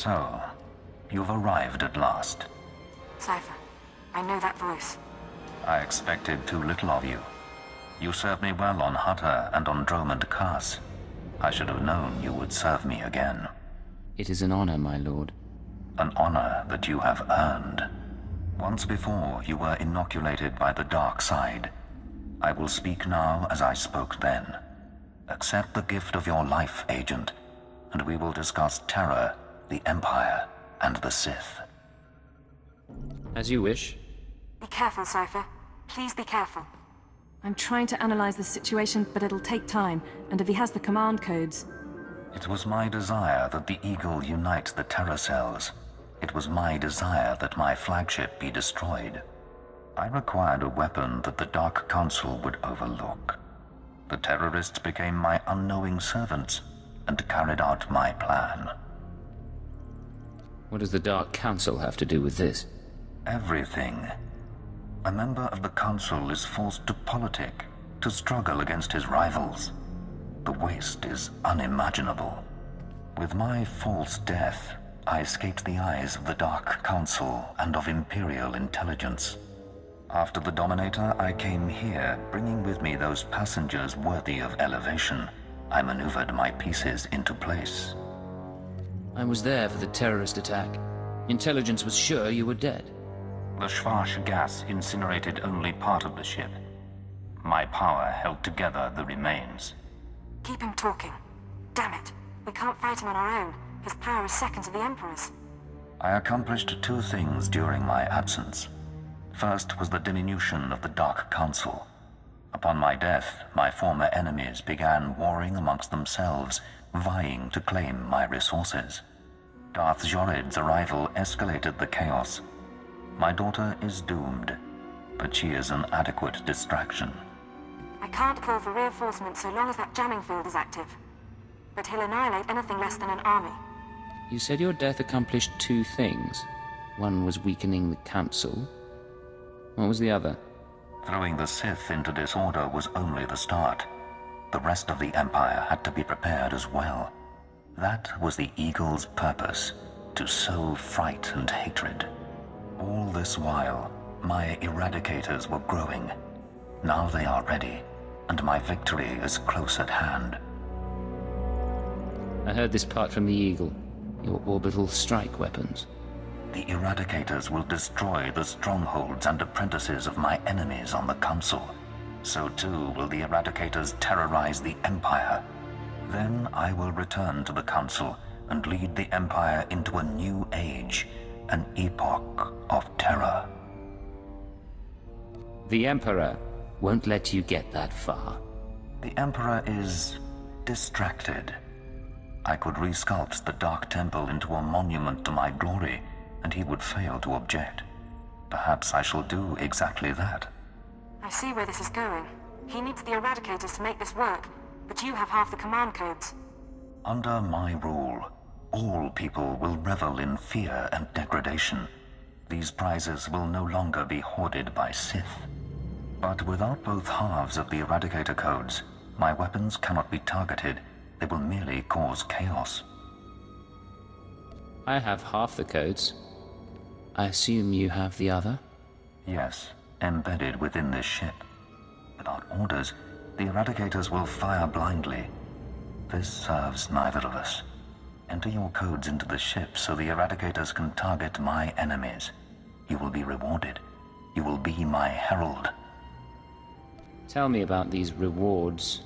So, you've arrived at last. Cypher, I know that voice. I expected too little of you. You served me well on Hutter and on Dromund Kaas. I should have known you would serve me again. It is an honor, my lord. An honor that you have earned. Once before, you were inoculated by the dark side. I will speak now as I spoke then. Accept the gift of your life, Agent, and we will discuss Terra, the Empire, and the Sith. As you wish. Be careful, Cypher. Please be careful. I'm trying to analyze the situation, but it'll take time, and if he has the command codes... It was my desire that the Eagle unite the Terra cells. It was my desire that my flagship be destroyed. I required a weapon that the Dark Council would overlook. The terrorists became my unknowing servants and carried out my plan. What does the Dark Council have to do with this? Everything. A member of the Council is forced to politic, to struggle against his rivals. The waste is unimaginable. With my false death, I escaped the eyes of the Dark Council and of Imperial intelligence. After the Dominator, I came here, bringing with me those passengers worthy of elevation. I maneuvered my pieces into place. I was there for the terrorist attack. Intelligence was sure you were dead. The Schwarz gas incinerated only part of the ship. My power held together the remains. Keep him talking. Damn it. We can't fight him on our own. His power is second to the Emperor's. I accomplished two things during my absence. First was the diminution of the Dark Council. Upon my death, my former enemies began warring amongst themselves, vying to claim my resources. Darth Jorid's arrival escalated the chaos. My daughter is doomed, but she is an adequate distraction. I can't call for reinforcements so long as that jamming field is active. But he'll annihilate anything less than an army. You said your death accomplished two things. One was weakening the Council. What was the other? Throwing the Sith into disorder was only the start. The rest of the Empire had to be prepared as well. That was the Eagle's purpose, to sow fright and hatred. All this while, my eradicators were growing. Now they are ready, and my victory is close at hand. I heard this part from the Eagle. Your orbital strike weapons. The eradicators will destroy the strongholds and apprentices of my enemies on the Council. So too will the eradicators terrorize the Empire. Then I will return to the Council and lead the Empire into a new age, an epoch of terror. The Emperor won't let you get that far. The Emperor is distracted. I could resculpt the Dark Temple into a monument to my glory, and he would fail to object. Perhaps I shall do exactly that. I see where this is going. He needs the Eradicators to make this work, but you have half the command codes. Under my rule, all people will revel in fear and degradation. These prizes will no longer be hoarded by Sith. But without both halves of the Eradicator codes, my weapons cannot be targeted. They will merely cause chaos. I have half the codes. I assume you have the other? Yes, embedded within this ship. Without orders, the Eradicators will fire blindly. This serves neither of us. Enter your codes into the ship so the Eradicators can target my enemies. You will be rewarded. You will be my herald. Tell me about these rewards.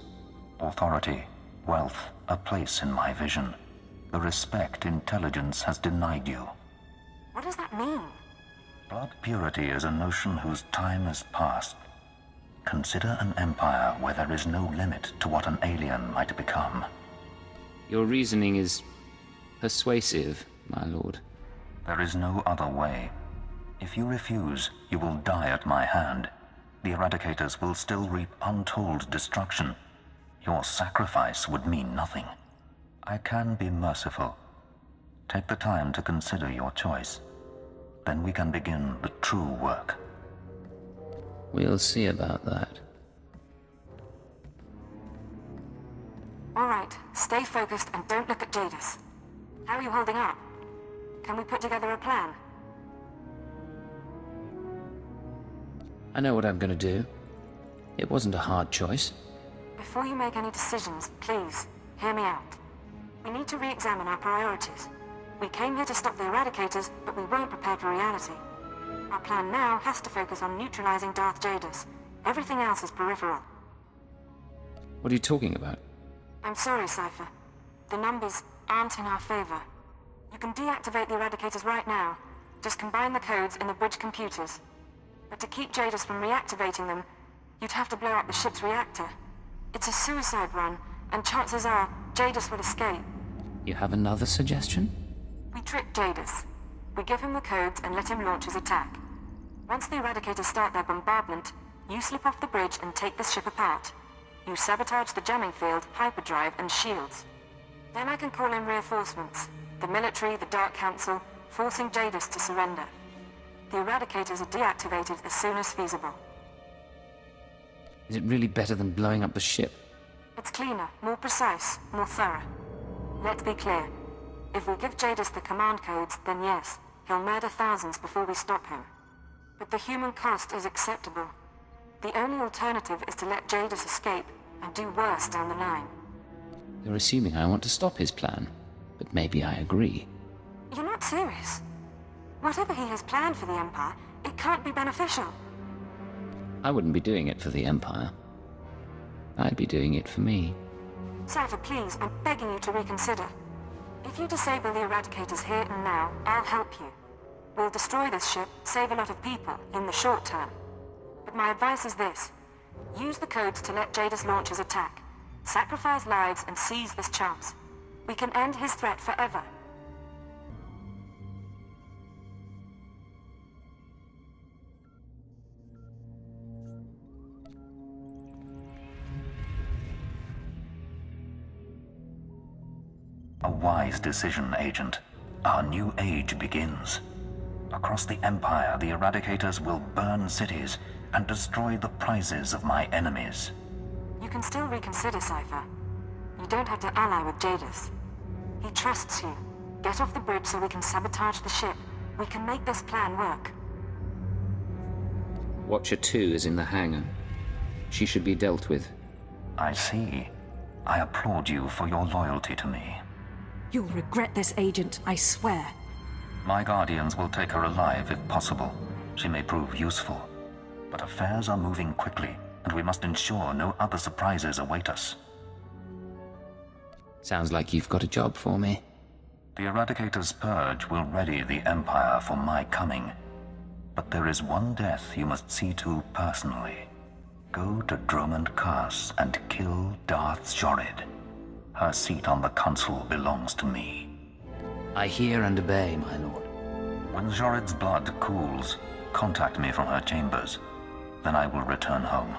Authority, wealth, a place in my vision. The respect intelligence has denied you. What does that mean? Blood purity is a notion whose time has passed. Consider an empire where there is no limit to what an alien might become. Your reasoning is persuasive, my lord. There is no other way. If you refuse, you will die at my hand. The Eradicators will still reap untold destruction. Your sacrifice would mean nothing. I can be merciful. Take the time to consider your choice. Then we can begin the true work. We'll see about that. All right, stay focused and don't look at Jadus. How are you holding up? Can we put together a plan? I know what I'm gonna do. It wasn't a hard choice. Before you make any decisions, please, hear me out. We need to re-examine our priorities. We came here to stop the Eradicators, but we weren't prepared for reality. Our plan now has to focus on neutralizing Darth Jadus. Everything else is peripheral. What are you talking about? I'm sorry, Cypher. The numbers aren't in our favor. You can deactivate the Eradicators right now. Just combine the codes in the bridge computers. But to keep Jadus from reactivating them, you'd have to blow up the ship's reactor. It's a suicide run, and chances are Jadus will escape. You have another suggestion? We trick Jadus. We give him the codes and let him launch his attack. Once the Eradicators start their bombardment, you slip off the bridge and take the ship apart. You sabotage the jamming field, hyperdrive, and shields. Then I can call in reinforcements. The military, the Dark Council, forcing Jadus to surrender. The Eradicators are deactivated as soon as feasible. Is it really better than blowing up the ship? It's cleaner, more precise, more thorough. Let's be clear. If we give Jadus the command codes, then yes, he'll murder thousands before we stop him. But the human cost is acceptable. The only alternative is to let Jadus escape and do worse down the line. You're assuming I want to stop his plan, but maybe I agree. You're not serious. Whatever he has planned for the Empire, it can't be beneficial. I wouldn't be doing it for the Empire. I'd be doing it for me. Cypher, please, I'm begging you to reconsider. If you disable the Eradicators here and now, I'll help you. We'll destroy this ship, save a lot of people, in the short term. But my advice is this. Use the codes to let Jadus launch his attack. Sacrifice lives and seize this chance. We can end his threat forever. A wise decision, Agent. Our new age begins. Across the Empire, the Eradicators will burn cities and destroy the prizes of my enemies. You can still reconsider, Cypher. You don't have to ally with Jadus. He trusts you. Get off the bridge so we can sabotage the ship. We can make this plan work. Watcher 2 is in the hangar. She should be dealt with. I see. I applaud you for your loyalty to me. You'll regret this, Agent, I swear. My guardians will take her alive if possible. She may prove useful. But affairs are moving quickly, and we must ensure no other surprises await us. Sounds like you've got a job for me. The Eradicator's purge will ready the Empire for my coming. But there is one death you must see to personally. Go to Dromund Kaas and kill Darth Zorid. Her seat on the council belongs to me. I hear and obey, my lord. When Zorid's blood cools, contact me from her chambers. Then I will return home.